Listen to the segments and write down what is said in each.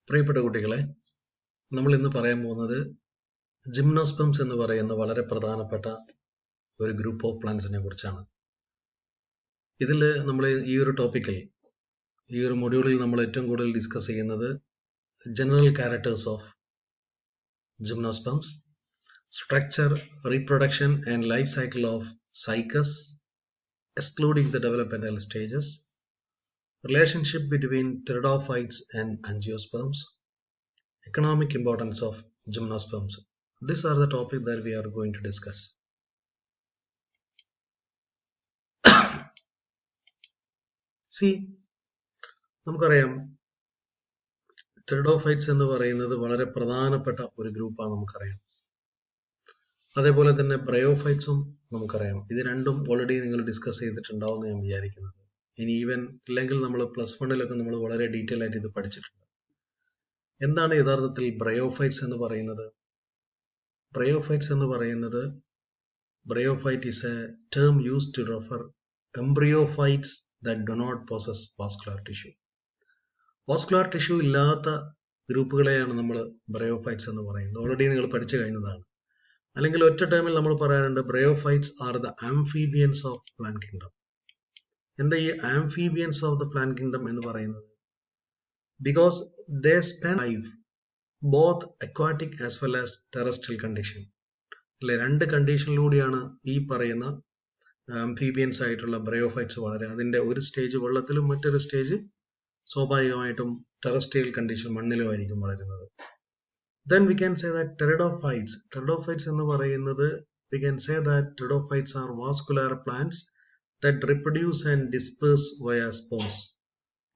പ്രിയപ്പെട്ട കുട്ടികളെ, നമ്മൾ ഇന്ന് പറയാൻ പോകുന്നത് ജിംനോസ്പംസ് എന്ന് പറയുന്ന വളരെ പ്രധാനപ്പെട്ട ഒരു ഗ്രൂപ്പ് ഓഫ് പ്ലാന്റ്സിനെ കുറിച്ചാണ്. ഇതിൽ നമ്മൾ ഈ ഒരു ടോപ്പിക്കിൽ, ഈ ഒരു മൊഡ്യൂളിൽ നമ്മൾ ഏറ്റവും കൂടുതൽ ഡിസ്കസ് ചെയ്യുന്നത് general characters of gymnosperms, structure, reproduction and life cycle of cycas excluding the developmental stages, relationship between pteridophytes and angiosperms, economic importance of gymnosperms. These are the topics that we are going to discuss. See, നമുക്കറിയാം pteridophytes എന്ന് പറയുന്നത് വളരെ പ്രധാനപ്പെട്ട ഒരു ഗ്രൂപ്പാണ്. നമുക്കറിയാം. അതേപോലെ തന്നെ ബ്രയോഫൈറ്റ്സും നമുക്കറിയാം. ഇത് രണ്ടും ഓൾറെഡി നിങ്ങൾ ഡിസ്കസ് ചെയ്തിട്ടുണ്ടാവും എന്ന് ഞാൻ വിചാരിക്കുന്നത്. ഇനി ഈവൻ ഇല്ലെങ്കിൽ നമ്മൾ +1 നമ്മൾ വളരെ ഡീറ്റെയിൽ ആയിട്ട് ഇത് പഠിച്ചിട്ടുണ്ട്. എന്താണ് യഥാർത്ഥത്തിൽ ബ്രയോഫൈറ്റ്സ് എന്ന് പറയുന്നത്? ബ്രയോഫൈറ്റ്സ് എന്ന് പറയുന്നത്, bryophyte is a term used to refer embryophytes that do not possess vascular tissue. Vascular tissue ഇല്ലാത്ത ഗ്രൂപ്പുകളെയാണ് നമ്മൾ ബ്രയോഫൈറ്റ്സ് എന്ന് പറയുന്നത്. ഓൾറെഡി നിങ്ങൾ പഠിച്ചു കഴിഞ്ഞതാണ്. അല്ലെങ്കിൽ ഒറ്റ ടൈമിൽ നമ്മൾ പറയാറുണ്ട് bryophytes are the amphibians of plant kingdom. എന്താ ഈ amphibians of the plant kingdom എന്ന് പറയുന്നത്? Because they spend life both aquatic as well as terrestrial condition. അല്ലെ, രണ്ട് കണ്ടീഷനിലൂടെയാണ് ഈ പറയുന്ന ആംഫീബിയൻസ് ആയിട്ടുള്ള ബ്രയോഫൈറ്റ്സ് വളരെ. അതിന്റെ ഒരു സ്റ്റേജ് വെള്ളത്തിലും മറ്റൊരു സ്റ്റേജ് സ്വാഭാവികമായിട്ടും ടെറസ്ട്രിയൽ കണ്ടീഷൻ മണ്ണിലും ആയിരിക്കും വളരുന്നത്. Then we can say that pteridophytes എന്ന് പറയുന്നത്, we can say that pteridophytes are vascular plants that reproduce and disperse via spores.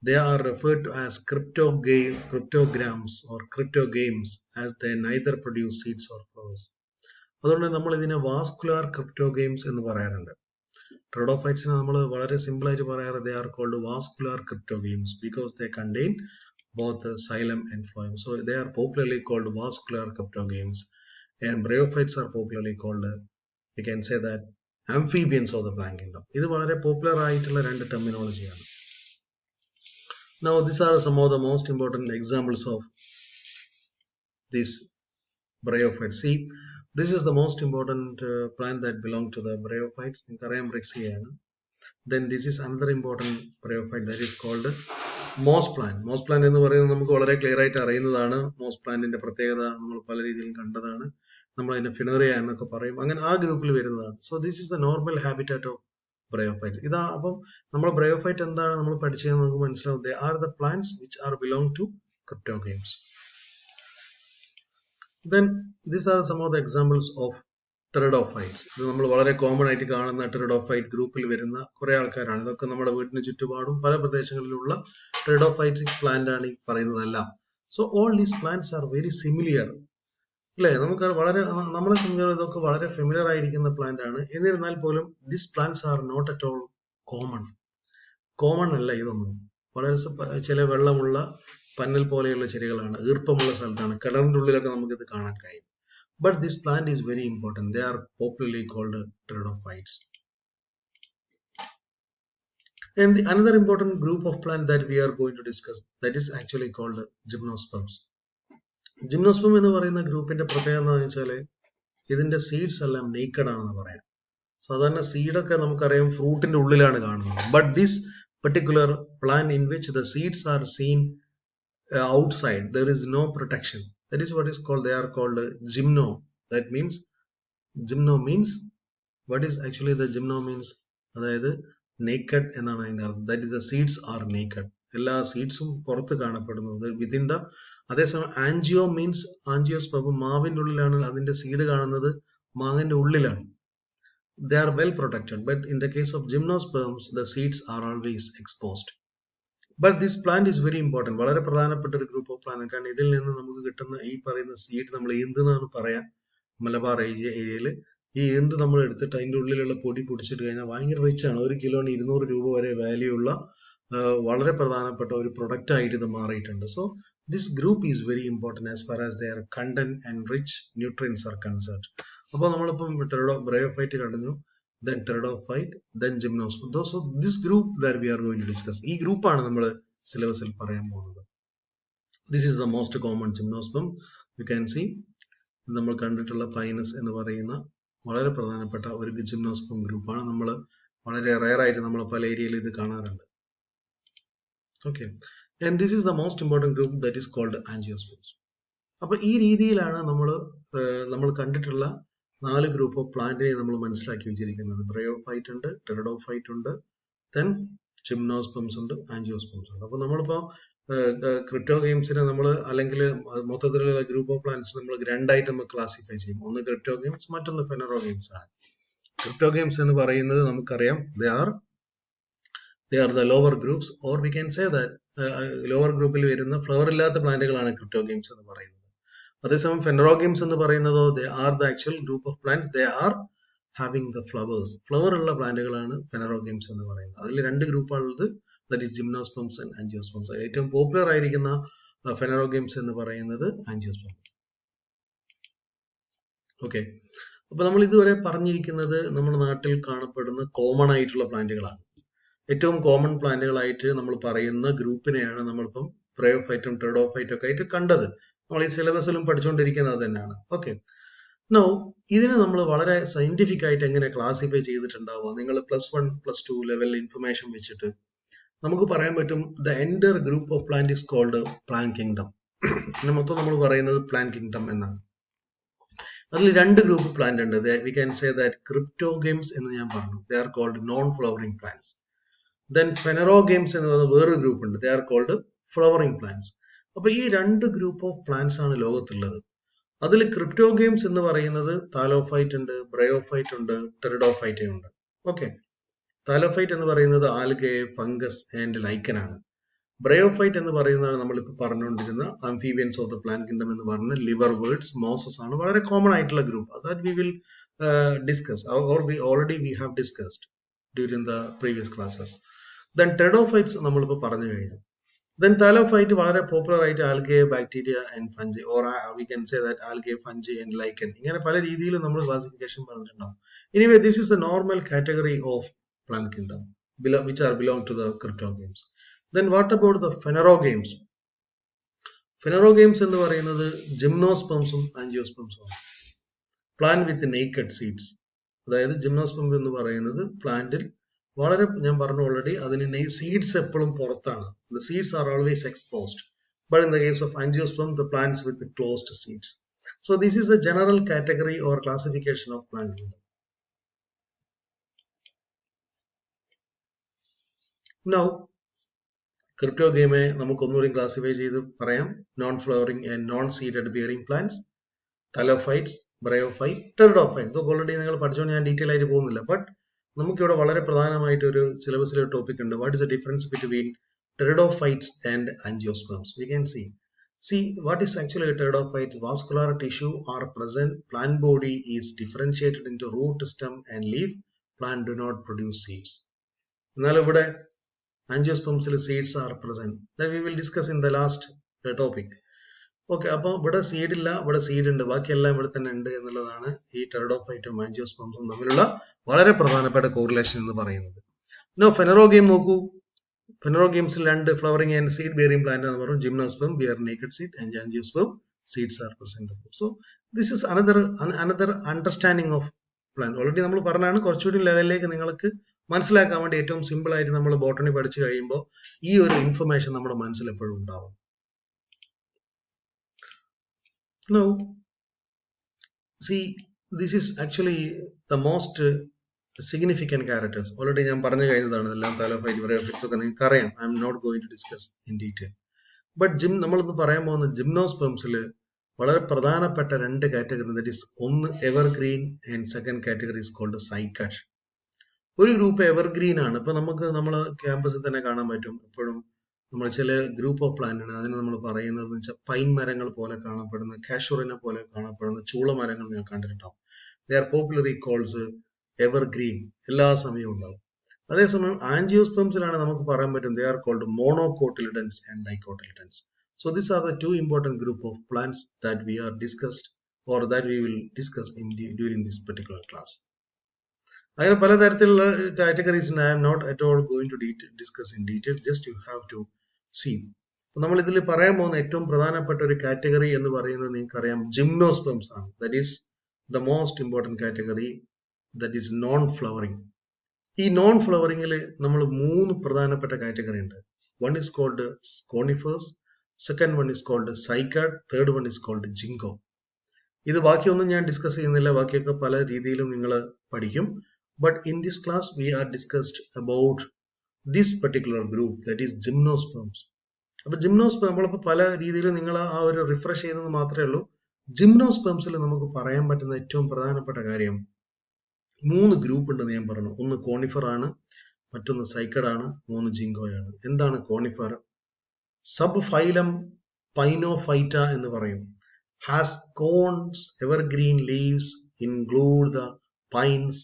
They are referred to as cryptograms or cryptogames as they neither produce seeds or flowers. അതുകൊണ്ട് നമ്മൾ ഇതിനെ vascular ക്രിപ്റ്റോഗെയിംസ് എന്ന് പറയാറുണ്ട്. ടെറിഡോഫൈറ്റ്സിനെ നമ്മൾ വളരെ simple ആയിട്ട് പറയാറ് they are called vascular cryptogames because they contain both xylem and phloem. So they are popularly called vascular cryptogames, and bryophytes are popularly called, we can say that, amphibians of the plant kingdom. ഇത് വളരെ popular ആയിട്ടുള്ള രണ്ട് ടെർമിനോളജിയാണ്. Now these are some of the most important examples of these bryophytes. See, this is the most important plant that belong to the bryophytes. നിങ്ങൾക്കറിയാം റിക്സിയാണ്. Then this is another important bryophyte that is called moss plant. Moss plant എന്ന് പറയുന്നത് നമുക്ക് വളരെ clear ആയിട്ട് അറിയുന്നതാണ്. MOS പ്ലാന്റിന്റെ പ്രത്യേകത നമ്മൾ പല രീതിയിലും കണ്ടതാണ്. നമ്മൾ അതിനെ ഫിനോറിയ എന്നൊക്കെ പറയും. അങ്ങനെ ആ ഗ്രൂപ്പിൽ വരുന്നതാണ്. So this is the normal habitat of bryophyte. ഇതാ അപ്പം നമ്മൾ ബ്രയോഫൈറ്റ് എന്താണ് നമ്മൾ പഠിച്ചതെന്ന് നമുക്ക് മനസ്സിലാവും. They are the plants which are belong to cryptogams. Then these are some of the examples of pteridophytes. ഇത് നമ്മൾ വളരെ കോമൺ ആയിട്ട് കാണുന്ന ടെറിഡോഫൈറ്റ് ഗ്രൂപ്പിൽ വരുന്ന കുറെ ആൾക്കാരാണ്. ഇതൊക്കെ നമ്മുടെ വീടിന് ചുറ്റുപാടും പല പ്രദേശങ്ങളിലുള്ള ടെറിഡോഫൈറ്റ്സ് പ്ലാന്റ് ആണ് ഈ പറയുന്നതെല്ലാം. So all these plants are very similar. അല്ലെ, നമുക്ക് വളരെ നമ്മളെ സംബന്ധിച്ചിടത്തോളം ഇതൊക്കെ വളരെ ഫെമിലിയർ ആയിരിക്കുന്ന പ്ലാന്റ് ആണ്. എന്നിരുന്നാൽ പോലും this plants are not at all common അല്ല ഇതൊന്നും. വളരെ ചില വെള്ളമുള്ള പന്നൽ പോലെയുള്ള ചെടികളാണ്, ഈർപ്പമുള്ള സ്ഥലത്താണ്, കിണറിന്റെ ഉള്ളിലൊക്കെ നമുക്ക് ഇത് കാണാൻ കഴിയും. But this plant is very important. They are popularly called pteridophytes. And another important group of plants that we are going to discuss, that is actually called gymnosperms. Gymnosperm എന്ന് പറയുന്ന ഗ്രൂപ്പിന്റെ പ്രത്യേകത എന്ന് വെച്ചാൽ ഇതിന്റെ സീഡ്സ് എല്ലാം നേക്കഡ് ആണെന്ന് പറയാം. സാധാരണ സീഡൊക്കെ നമുക്കറിയാം ഫ്രൂട്ടിന്റെ ഉള്ളിലാണ് കാണുന്നത്. But this particular plant in which the seeds are seen outside, there is no protection. That is what is called, they are called gymno. That means, gymno means, what is actually the gymno means? അതായത് naked എന്നാണ് അതിന്റെ അർത്ഥം. That is the seeds are naked. എല്ലാ സീഡ്സും പുറത്ത് കാണപ്പെടുന്നത് within the. അതേസമയം angio means, ആൻജിയോസ്പെർം മാവിന്റെ ഉള്ളിലാണ് അതിന്റെ സീഡ് കാണുന്നത്, മാവിന്റെ ഉള്ളിലാണ്. They are well protected. But in the case of gymnosperms, the seeds are always exposed. But this plant is very important. വളരെ പ്രധാനപ്പെട്ട ഒരു ഗ്രൂപ്പ് ഓഫ് പ്ലാന്റ്. കാരണം ഇതിൽ നിന്ന് നമുക്ക് കിട്ടുന്ന ഈ പറയുന്ന സീഡ് നമ്മൾ എന്തെന്നാണ് പറയാ മലബാർ ഏരിയയിൽ. ഈ എന്ത് നമ്മൾ എടുത്തിട്ട് അതിന്റെ ഉള്ളിലുള്ള പൊടി പൊടിച്ചിട്ട് കഴിഞ്ഞാൽ ഭയങ്കര റിച്ച് ആണ്. 1 കിലോന് 200 രൂപ വരെ വാല്യൂ ഉള്ള വളരെ പ്രധാനപ്പെട്ട ഒരു പ്രൊഡക്റ്റ് ആയിട്ട് ഇത് മാറിയിട്ടുണ്ട്. So this group is very important as far as there content and rich nutrients R conserved. അപ്പോൾ നമ്മളിപ്പം ബ്രയോഫൈറ്റ് കണ്ടു, then pteridophyte, then gymnosperm. So this group that we are going to discuss, ഈ ഗ്രൂപ്പാണ് നമ്മൾ സിലബസിൽ പറയാൻ പോകുന്നത്. This is the most common gymnosperm. You can see നമ്മൾ കണ്ടിട്ടുള്ള പൈനസ് എന്ന് പറയുന്ന വളരെ പ്രധാനപ്പെട്ട ഒരു ജിംനോസ്പം ഗ്രൂപ്പാണ്. നമ്മൾ വളരെ റയർ ആയിട്ട് നമ്മൾ പല ഏരിയയിൽ ഇത് കാണാറുണ്ട്. Okay, and this is the most important group that is called angiosperms. അപ്പൊ ഈ രീതിയിലാണ് നമ്മൾ കണ്ടിട്ടുള്ള 4 ഗ്രൂപ്പ് ഓഫ് പ്ലാന്റിനെ നമ്മൾ മനസ്സിലാക്കി വെച്ചിരിക്കുന്നത്. ബ്രയോഫൈറ്റ് ഉണ്ട്, ടെറിഡോഫൈറ്റ് ഉണ്ട്, ദെൻ ജിംനോസ്പെംസ് ഉണ്ട്, ആൻജിയോസ്പെംസ് ഉണ്ട്. അപ്പൊ നമ്മളിപ്പോ ക്രിപ്റ്റോഗെയിംസിനെ നമ്മൾ അല്ലെങ്കിൽ മൊത്തത്തിലുള്ള ഗ്രൂപ്പ് ഓഫ് പ്ലാന്റ്സ് നമ്മൾ രണ്ടായിട്ട് നമ്മൾ ക്ലാസിഫൈ ചെയ്യും. ഒന്ന് ക്രിപ്റ്റോഗെയിംസ്, മറ്റൊന്ന് ഫെനറോഗെയിംസ് ആണ്. ക്രിപ്റ്റോഗെയിംസ് എന്ന് പറയുന്നത് നമുക്കറിയാം they are the lower groups, or we can say that lower ഗ്രൂപ്പിൽ വരുന്ന ഫ്ലവർ ഇല്ലാത്ത പ്ലാന്റുകളാണ് ക്രിപ്റ്റോഗെയിംസ് എന്ന് പറയുന്നത്. അതേസമയം ഫെനറോഗെയിംസ് എന്ന് പറയുന്നതോ they are the actual group of plants, they are having the flowers. Flower ഉള്ള പ്ലാന്റുകളാണ് ഫെനറോഗെയിംസ് എന്ന് പറയുന്നത്. അതിൽ 2 ഗ്രൂപ്പാണുള്ളത്, that is gymnosperms and angiosperms. ഏറ്റവും പോപ്പുലർ ആയിരിക്കുന്ന ഫെനറോഗെയിംസ് എന്ന് പറയുന്നത് ആൻജിയോസ്പെം. ഓക്കെ, അപ്പൊ നമ്മൾ ഇതുവരെ പറഞ്ഞിരിക്കുന്നത് നമ്മുടെ നാട്ടിൽ കാണപ്പെടുന്ന കോമൺ ആയിട്ടുള്ള പ്ലാന്റുകളാണ്. ഏറ്റവും കോമൺ പ്ലാന്റുകളായിട്ട് നമ്മൾ പറയുന്ന ഗ്രൂപ്പിനെയാണ് നമ്മളിപ്പം ബ്രയോഫൈറ്റും ടെറിഡോഫൈറ്റും ഒക്കെ ആയിട്ട് കണ്ടത്. നമ്മൾ ഈ സിലബസിലും പഠിച്ചുകൊണ്ടിരിക്കുന്നത് തന്നെയാണ്. ഓക്കെ, നൗ ഇതിനെ നമ്മൾ വളരെ സയന്റിഫിക് ആയിട്ട് എങ്ങനെ ക്ലാസിഫൈ ചെയ്തിട്ടുണ്ടാവുക? നിങ്ങൾ +1 +2 ലെവലിൽ ഇൻഫർമേഷൻ വെച്ചിട്ട് നമുക്ക് പറയാൻ പറ്റും the entire group of plant is called plant kingdom. പിന്നെ മൊത്തം നമ്മൾ പറയുന്നത് പ്ലാന്റ് കിങ്ഡം എന്നാണ്. അതിൽ 2 ഗ്രൂപ്പ് പ്ലാന്റ് ഉണ്ട്. We can say that cryptogams എന്ന് ഞാൻ പറഞ്ഞു, they are called non flowering plants. Then phanerogams എന്ന് പറയുന്ന വേറൊരു ഗ്രൂപ്പ് ഉണ്ട്, they are called flowering plants. അപ്പൊ ഈ 2 ഗ്രൂപ്പ് ഓഫ് പ്ലാന്റ്സ് ആണ് ലോകത്തുള്ളത്. അതിൽ ക്രിപ്റ്റോഗെയിംസ് എന്ന് പറയുന്നത് താലോഫൈറ്റ് ഉണ്ട്, ബ്രയോഫൈറ്റ് ഉണ്ട്, ടെറിഡോഫൈറ്റ് ഉണ്ട്. ഓക്കെ, താലോഫൈറ്റ് എന്ന് പറയുന്നത് ആൽഗെ, ഫംഗസ് ആൻഡ് ലൈക്കൻ ആണ്. ബ്രയോഫൈറ്റ് എന്ന് പറയുന്നത് നമ്മളിപ്പോൾ പറഞ്ഞുകൊണ്ടിരുന്ന amphibians of the plant kingdom എന്ന് പറഞ്ഞ ലിവർ വേർഡ്സ്, മോസസ് ആണ്. വളരെ കോമൺ ആയിട്ടുള്ള group. That we will discuss, or we have discussed during the previous classes. Then pteridophytes നമ്മളിപ്പോൾ പറഞ്ഞു കഴിഞ്ഞു. ദെൻ താലോഫൈറ്റ് വളരെ പോപ്പുലർ ആയിട്ട് algae, bacteria and fungi, or we can say that algae, fungi and lichen, ഇങ്ങനെ പല രീതിയിൽ നമ്മൾ classification പറഞ്ഞിട്ടുണ്ടാവും. Anyway, this is the normal category of plant kingdom which are belong to the cryptogames. Then what about the phanerogames? Phanerogames എന്ന് പറയുന്നത് ജിംനോസ്പെംസും ആൻജിയോസ്പെംസും ആണ്. Plant വിത്ത് naked seeds. അതായത് ജിംനോസ്പെം എന്ന് പറയുന്നത് പ്ലാന്റിൽ വളരെ, ഞാൻ പറഞ്ഞു ഓൾറെഡി, അതിന് സീഡ്സ് എപ്പോഴും പുറത്താണ്. The seeds are always exposed. But in the case of angiosperm, the plants with the closed seeds. So this is a general category or classification of plant kingdom. Now, ക്രിപ്റ്റോഗെയിമെ നമുക്ക് ഒന്നുകൂടി classify ചെയ്ത് പറയാം. Non flowering and non seeded bearing plants, thallophytes, bryophyte, pteridophyte. ഇതൊക്കെ already നിങ്ങൾ പഠിച്ചുകൊണ്ട് ഞാൻ detail ആയിട്ട് പോകുന്നില്ല. ബട്ട് നമുക്കിവിടെ വളരെ പ്രധാനമായിട്ട് ഒരു സിലബസിലെ ടോപ്പിക് ഉണ്ട്. What is the difference between pteridophytes and angiosperms? We can see what is actually a pteridophyte. Vascular tissue are present. Plant body is differentiated into root, stem and leaf. Plant do not produce seeds. എന്നാൽ ഇവിടെ ആൻജിയോസ്പെംസിൽ seeds are present. That we will discuss in the last topic. Okay, അപ്പോൾ ഇവിടെ seed ഇല്ല, ഇവിടെ seed ഉണ്ട്, ബാക്കിയെല്ലാം ഇവിടെ തന്നെ ഉണ്ട് എന്നുള്ളതാണ് ഈ ടെറിഡോഫൈറ്റും ആൻജിയോസ്പെംസും തമ്മിലുള്ള വളരെ പ്രധാനപ്പെട്ട കോറിലേഷൻ എന്ന് പറയുന്നത്. നോ, ഫെനറോഗെയിം നോക്കൂ. ഫെനറോഗെയിംസിൽ 2 flowering and seed bearing plant എന്ന് പറഞ്ഞു. Gymnosperm bear naked seed and angiosperm seeds are present. So this is another understanding of plant. Already നമ്മൾ പറഞ്ഞാണ്, കുറച്ചുകൂടി ലെവലിലേക്ക് നിങ്ങൾക്ക് മനസ്സിലാക്കാൻ വേണ്ടി ഏറ്റവും സിമ്പിൾ ആയിട്ട് നമ്മൾ ബോട്ടണി പഠിച്ചു കഴിയുമ്പോൾ ഈ ഒരു ഇൻഫർമേഷൻ നമ്മുടെ മനസ്സിൽ എപ്പോഴും ഉണ്ടാവും. Now, see, this is actually the most significant characters. Already ഞാൻ പറഞ്ഞു കഴിഞ്ഞതാണ്. എല്ലാം താലോഫൈറ്റ്, ബ്രയോഫൈറ്റ്സ് ഒക്കെ നിങ്ങൾക്ക് അറിയാം. I am not going to discuss in detail. But നമ്മളിന്ന് പറയാൻ പോകുന്ന ജിംനോസ്പെംസിൽ വളരെ പ്രധാനപ്പെട്ട 2 കാറ്റഗറി, ദാറ്റ് ഈസ് ഒന്ന് evergreen and second category is called cycad. ഒരു ഗ്രൂപ്പ് എവർഗ്രീൻ ആണ്. ഇപ്പൊ നമുക്ക് നമ്മളെ ക്യാമ്പസിൽ തന്നെ കാണാൻ പറ്റും. എപ്പോഴും നമ്മൾ ചില ഗ്രൂപ്പ് ഓഫ് പ്ലാന്റ് ആണ്, അതിന് നമ്മൾ പറയുന്നത് വെച്ചാൽ പൈൻ മരങ്ങൾ പോലെ കാണപ്പെടുന്ന, കാഷ്യൂറിനെ പോലെ കാണപ്പെടുന്ന ചൂള മരങ്ങൾ നിങ്ങൾ കണ്ടിട്ടുണ്ടാവും. They are popularly called evergreen. എല്ലാ സമയവും ഉണ്ടാവും. അതേസമയം ആൻജിയോസ്പെംസിലാണ് നമുക്ക് പറയാൻ പറ്റും they are called monocotyledons and dicotyledons. So these are the 2 important group of plants that we are discussed or that we will discuss during this particular class. അങ്ങനെ പലതരത്തിലുള്ള കാറ്റഗറീസ് ഉണ്ട്. I am not at all going to discuss in detail. Just you have to see. നമ്മൾ ഇതിൽ പറയാൻ പോകുന്ന ഏറ്റവും പ്രധാനപ്പെട്ട ഒരു കാറ്റഗറി എന്ന് പറയുന്നത് നിങ്ങൾക്കറിയാം ജിംനോസ്പെംസ് ആണ്. That is the most important category, that is non flowering. ഈ നോൺ ഫ്ലവറിംഗിൽ നമ്മൾ 3 പ്രധാനപ്പെട്ട കാറ്റഗറി ഉണ്ട്. One is called conifers, second one is called cycad, third one is called ginkgo. ഇത് ബാക്കിയൊന്നും ഞാൻ ഡിസ്കസ് ചെയ്യുന്നില്ല, ബാക്കിയൊക്കെ പല രീതിയിലും നിങ്ങൾ പഠിക്കും. But in this class we are discussed about this particular group, that is gymnosperms. അപ്പൊ നമ്മളിപ്പോൾ പല രീതിയിലും നിങ്ങൾ ആ ഒരു റിഫ്രഷ് ചെയ്യുന്നത് മാത്രമേ ഉള്ളൂ. ജിംനോസ്പെംസിൽ നമുക്ക് പറയാൻ പറ്റുന്ന ഏറ്റവും പ്രധാനപ്പെട്ട കാര്യം 3 ഗ്രൂപ്പ് ഉണ്ടെന്ന് ഞാൻ പറഞ്ഞു. ഒന്ന് കോണിഫർ ആണ്, മറ്റൊന്ന് സൈക്കഡ് ആണ്, 3 ജിങ്കോയാണ്. എന്താണ് കോണിഫർ? സബ് ഫൈലം പൈനോഫൈറ്റ എന്ന് പറയും. Has cones, evergreen leaves, include the pines,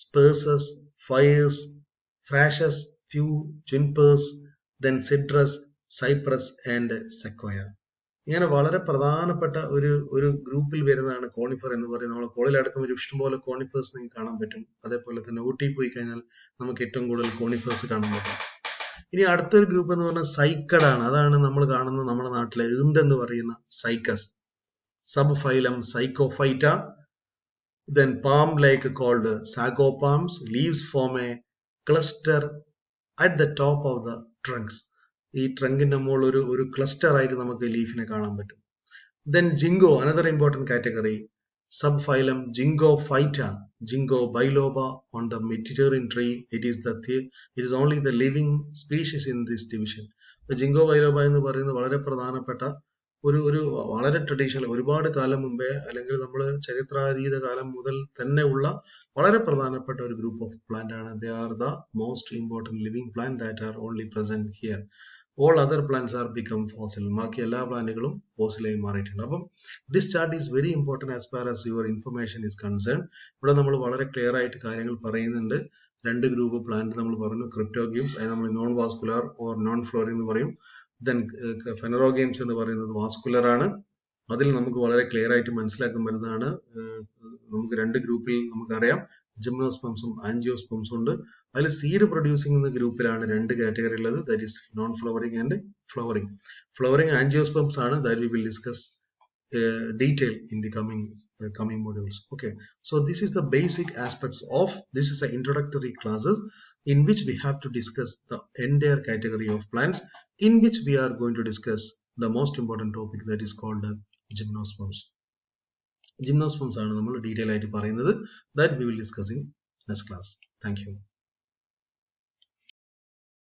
spruces, firs, ഫ്രാഷസ്, yews, junipers, then cedars, cypress and sequoia. ഇങ്ങനെ വളരെ പ്രധാനപ്പെട്ട ഒരു ഗ്രൂപ്പിൽ വരുന്നതാണ് കോണിഫർ എന്ന് പറയുന്നത്. നമ്മൾ കോളിലടക്കം ഒരു ഇഷ്ടംപോലെ കോണിഫേഴ്സ് നിങ്ങൾക്ക് കാണാൻ പറ്റും. അതേപോലെ തന്നെ ഊട്ടി പോയി കഴിഞ്ഞാൽ നമുക്ക് ഏറ്റവും കൂടുതൽ കോണിഫേഴ്സ് കാണാൻ പറ്റും. ഇനി അടുത്തൊരു ഗ്രൂപ്പ് എന്ന് പറഞ്ഞാൽ സൈക്കഡ് ആണ്. അതാണ് നമ്മൾ കാണുന്ന നമ്മുടെ നാട്ടിലെ എന്ന് പറയുന്ന cycas. Sub phylum cycadophyta, then palm like called sagopalms. Leaves form a cluster at the top of the trunks. ഈ ട്രങ്കിന്റെ മുകളിൽ ഒരു ക്ലസ്റ്റർ ആയിട്ട് നമുക്ക് ലീഫിനെ കാണാൻ പറ്റും. Then ജിങ്കോ, another important category, subphylum Gingophyta, Ginkgo biloba on the Mediterranean tree. It is only the living species in this division. Ginkgo biloba എന്ന് പറയുന്നത് വളരെ പ്രധാനപ്പെട്ട ഒരു വളരെ ട്രഡീഷണൽ, ഒരുപാട് കാലം മുമ്പേ അല്ലെങ്കിൽ നമ്മൾ ചരിത്രാതീത കാലം മുതൽ തന്നെ ഉള്ള വളരെ പ്രധാനപ്പെട്ട ഒരു ഗ്രൂപ്പ് ഓഫ് പ്ലാന്റ് ആണ്. ദേ are the most important living plant that are only present here. All other plants R become fossil. ബാക്കി എല്ലാ പ്ലാന്റുകളും ഫോസിലായി മാറിയിട്ടുണ്ട്. അപ്പം this chart is very important as far as your information is concern. ഇവിടെ നമ്മൾ വളരെ clear ആയിട്ട് കാര്യങ്ങൾ പറയുന്നുണ്ട്. 2 ഗ്രൂപ്പ് പ്ലാന്റ് നമ്മൾ പറഞ്ഞു. ക്രിപ്റ്റോഗ്യൂംസ്, അത് നമ്മൾ non vascular or non flooring എന്ന് പറയും. ദെൻ ഫെനറോഗെയിംസ് എന്ന് പറയുന്നത് വാസ്കുലർ ആണ്. അതിൽ നമുക്ക് വളരെ ക്ലിയർ ആയിട്ട് മനസ്സിലാക്കാൻ പറ്റുന്നതാണ്. നമുക്ക് 2 ഗ്രൂപ്പിൽ നമുക്കറിയാം, ജിംനോസ്പെംസും ആൻജിയോസ്പെംസും ഉണ്ട്. അതിൽ സീഡ് പ്രൊഡ്യൂസിംഗ് എന്ന ഗ്രൂപ്പിലാണ് 2 കാറ്റഗറി ഉള്ളത്. That is non flowering and flowering. Flowering angiosperms ആണ്. That we will discuss detail in the coming modules. Okay, so this is the basic aspects of this is a introductory classes in which we have to discuss the entire category of plants, in which we are going to discuss the most important topic, that is called gymnosperms. Gymnosperms ആണ് നമ്മൾ detail ആയിട്ട് പറയുന്നത്. That we will discuss in next class. Thank you.